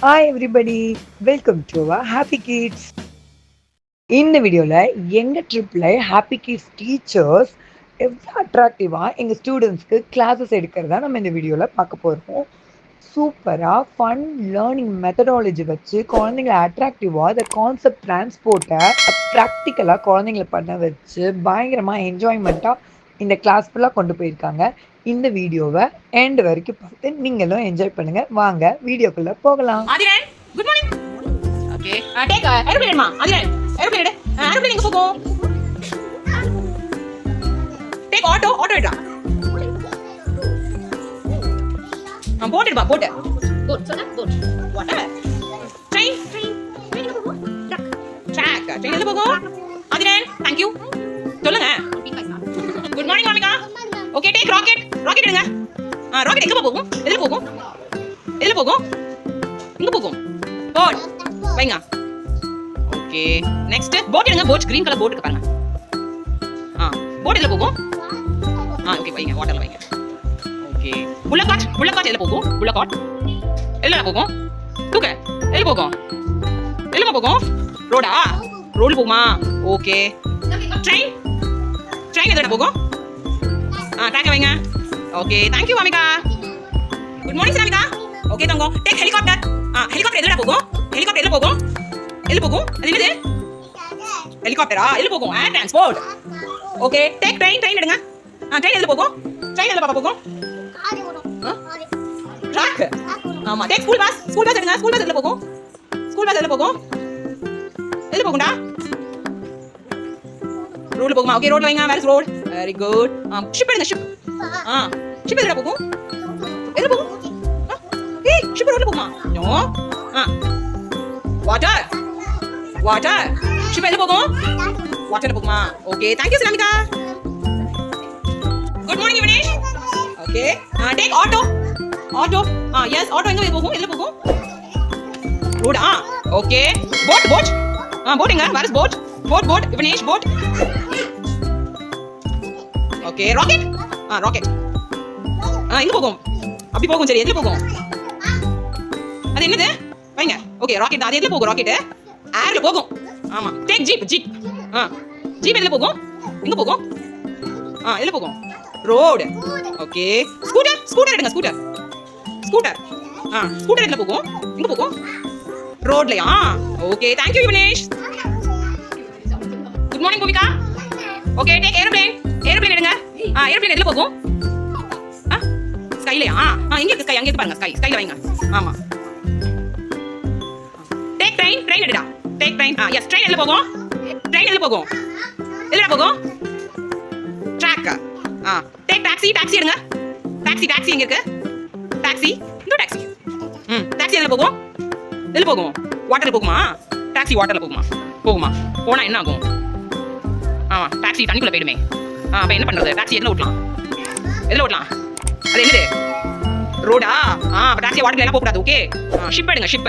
Hi everybody, welcome to our Happy Kids. இந்த வீடியோவில் எங்கள் ட்ரிப்பில் ஹாப்பி கிட்ஸ் டீச்சர்ஸ் எவ்வளோ அட்ராக்டிவாக எங்கள் ஸ்டூடெண்ட்ஸ்க்கு கிளாஸஸ் எடுக்கிறதா நம்ம இந்த வீடியோவில் பார்க்க போகிறோம். சூப்பராக ஃபன் லேர்னிங் மெத்தடாலஜி வச்சு குழந்தைங்கள அட்ராக்டிவாக அந்த கான்செப்ட் டிரான்ஸ்போர்ட்டை ப்ராக்டிக்கலாக குழந்தைங்கள பண்ண வச்சு பயங்கரமாக என்ஜாய்மெண்ட்டாக இந்த கிளாஸ் ஃபுல்லாக கொண்டு போயிருக்காங்க. இந்த வீடியோவை எண்ட் வரைக்கும் பார்த்து நீங்களும் என்ஜாய் பண்ணுங்கள். வாங்க வீடியோக்குள்ளே போகலாம். Good morning. Okay take aeroplane மா அதிரன் ஏரோப்ளேன் எடு. ஏரோப்ளேன் எங்க போகும்? டேக் ஆட்டோ எடுடா. போட் எடுப்பா போட் சொன்னா போட் வாட்டர் ட்ரெயின் எங்க போகும்? ட்ராக் எங்க போகும்? அதிரன் தேங்க் யூ சொல்லுங்க. Good morning Mamika. Okay take rocket எடுங்க. ராக்கெட் எங்க போகும்? எதுல போகும்? எங்க போகும்? போட் வைங்க. ஓகே நெக்ஸ்ட் போட் எடுங்க. போட் கிரீன் கலர் போட் இருக்கு பாருங்க. போட் எதுல போகும்? ஓகே வைங்க வாட்டர்ல வைங்க. ஓகே புல்லக்காட் எதுல போகும்? புல்லக்காட் எதுல போகும்? தூக்க எதுல போகும்? ரோடு போகுமா? ஓகே ட்ரெயின் எதுல போகும்? ட்ராக் வைங்க. Okay thank you Mamika. Good morning Samika. Okay தங்கோ டேக் ஹெலிகாப்டர். ஹெலிகாப்டர் எதுல போகும்? எதுல போகும்? அது என்னது? ஹெலிகாப்டரா? எதுல போகும்? Air transport. Okay take train எடுங்க. ட்ரெயின் எதுல போகும்? எதுல பாப்பா போகும்? ட்ராக். ஆமா டேக் ஸ்கூல் பஸ் எடுங்க. ஸ்கூல் பஸ் எதுல போகும்? எதுல போகும்டா? ரோட்ல போகுமா? ஓகே ரோட்ல வைங்க. Where is road? Very good. Ship எடுங்க. ஷிப் எதுல போகும்? ஏய் ஷிப் ரோட்ல போகுமா? நோ. வாட்டர் ஷிப் எதுல போகும்? வாட்டர்ல போகுமா? Okay thank you Sunamika. Good morning Vinesh. Okay take auto. Yes auto எங்க போகும்? எதுல போகும்? ரோட். ஓகே போட் எங்க? Where is boat Vinesh boat. Okay rocket எங்க போகும்? அப்படி போகும். சரி எதுல போகும்? அது என்னது? வைங்க. ஓகே ராக்கெட் அது எதுல போகும்? ராக்கெட் ஏர்ல போகும். ஆமா டேக் ஜீப் ஜீப் எதுல போகும்? எங்க போகும்? எதுல போகும்? ரோடு. ஓகே ஸ்கூட்டர் எடுங்க. ஸ்கூட்டர் எதுல போகும்? எங்க போகும்? ரோட்லயா? Okay thank you Vinesh. Good morning Bhumika. Okay take aeroplane எடுங்க. ஏரோப்ளேன் எதுல போகும்? ஸ்கைலயா? இங்க இருக்கு ஸ்கை. அங்க இருக்கு பாருங்க ஸ்கைல வைங்க. ஆமா டேக் ட்ரெயின் எடுடா. Take train. எஸ் ட்ரெயின் எதுல போகும்? எதுல போகும்? ட்ராக். டேக் டாக்ஸி எடுங்க. டாக்ஸி எங்க இருக்கு? டாக்ஸி டாக்ஸி எதுல போகும்? எதுல போகும்? வாட்டர்ல போகுமா? டாக்ஸி வாட்டர்ல போகுமா? போனா என்ன ஆகும்? டாக்ஸி தண்ணிக்குள்ள போயிடுமே. அப்ப என்ன பண்றது? டாக்ஸி எதுல ஓட்டலாம்? அது என்னது? ரோடா? அப்ப டாக்ஸி வாட்டர்ல எல்லாம் போக கூடாது. ஓகே ஷிப் எடுங்க. ஷிப்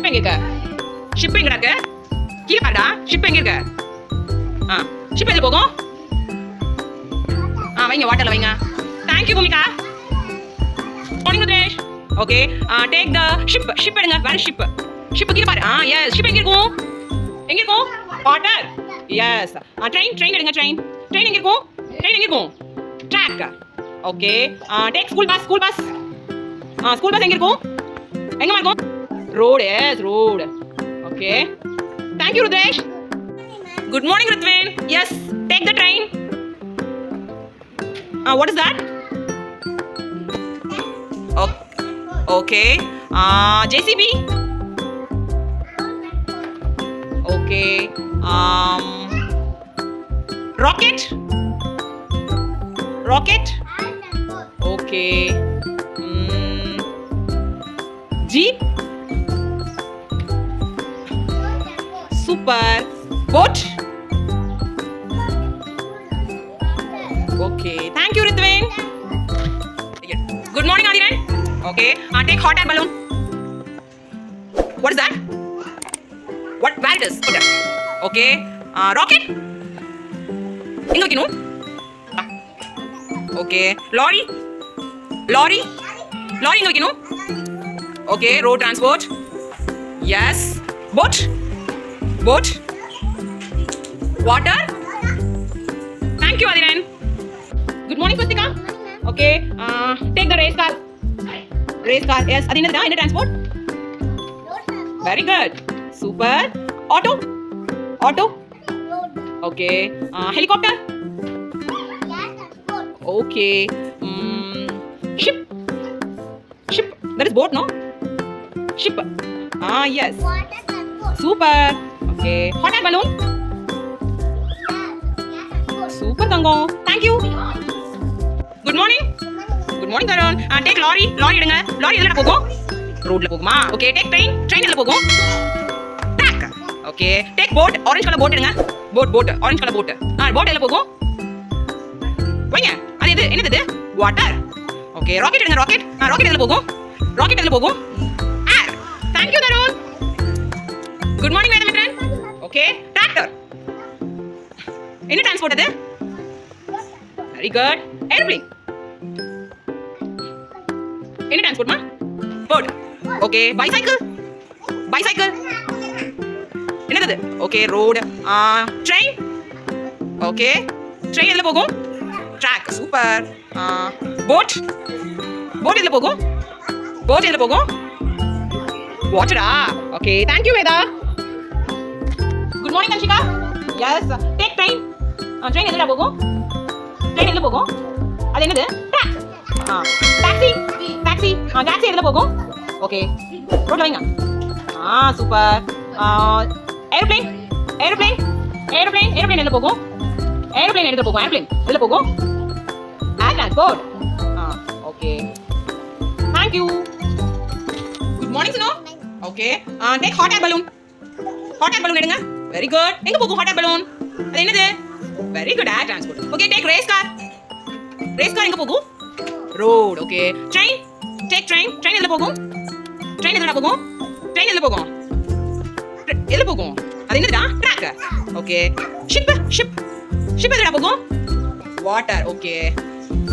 எங்க இருக்கு? ஷிப் எங்கடா இருக்கு? கீழ பாருடா. ஷிப் எங்க இருக்கு? ஷிப் எதுல போகும்? வைங்க வாட்டர்ல வைங்க. Thank you Bhumika. Morning Suresh. Okay take the ship எடுங்க. வேர் ஷிப் கீழ பாரு. எஸ் ஷிப் எங்க இருக்கும்? வாட்டர். எஸ் ட்ரெயின் எடுங்க. ட்ரெயின் எங்க இருக்கும்? Track. Okay take school bus எங்க இருக்கும்? எங்கமா இருக்கும்? Road. Okay thank you Rudresh. Good morning ருத்வேன். Yes take the train. what is that? Okay JCB. Okay rocket. Okay jeep. Super boat. Okay thank you Ritven. Good morning Adiran. Okay take hot air balloon. What is that? Where it is? Okay rocket எங்க வைக்கணும்? Okay lorry எங்க வைக்கணும்? Okay, road transport. Yes. Boat. Boat. Water. Thank you, Adiran. Good morning, Swastika. Okay, take the race car. Race car. Yes, Adina, the transport. Very good. Super. Auto. Auto. Okay. Helicopter. Okay. Ship. Ship. That is boat, no? Ship. Yes. Super. Okay. Hot air balloon. Super, Tango. Thank you. Good morning. Good morning, Tarun. Take lorry. Lorry எடுங்க. Lorry எதுல போகும்? ரோட்ல போகுமா? Okay. Take train. Train எதுல போகும்? Track. Okay. Take boat. Orange color boat எடுங்க. Boat. Orange color boat. Boat எதுல போகும்? வைங்க. அது எது? என்னது இது? Water. Okay. Rocket எடுங்க. Rocket. Rocket எதுல போகும்? Rocket எதுல போகும்? Air. Thank you, Tarun. Good morning, Vedamitran. Okay. Tractor. என்ன transport அது? Very good. Airplane. Any transport, ma? Bird. Okay. Bicycle. Bicycle. என்னது? Okay. Road. Train. Okay. Train எதுல போகும்? Track. Super. Boat. Boat எதுல போகும்? Boat எதுல போகும்? Water. Okay. Thank you, Veda. Good morning, Anshika. Yes. Take train. Train எதுல போகும்? Train எதுல போகும்? அது என்னது? Track. Taxi. Taxi. Taxi எதுல போகும்? Okay. ரோட்ல வைங்க. Super. Airplane. Airplane. Airplane. Airplane எதுல போகும்? Airplane எதுல போகும்? Airplane எதுல போகும்? Air transport. Okay. Thank you. Good morning, Suno. Okay. Take hot air balloon. Hot air balloon எடுங்க. Very good. எங்க போகும் hot air balloon? அது என்னது? Very good. Air transport. Okay. Take race car. Race car எங்க போகும்? Road. Okay. Train. Take train. Train எதுல போகும்? Train எதுல போகும்? Train எதுல போகும்? எதுல போகும்? அது என்னதுடா? Track. Okay. Ship. Ship. Ship எதுல போகும்? Water. Okay.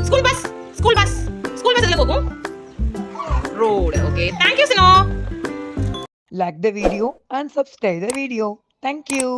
School bus. School bus. School bus எதுல போகும்? Road. Okay. Thank you, Sino. Like the video and subscribe the video. Thank you.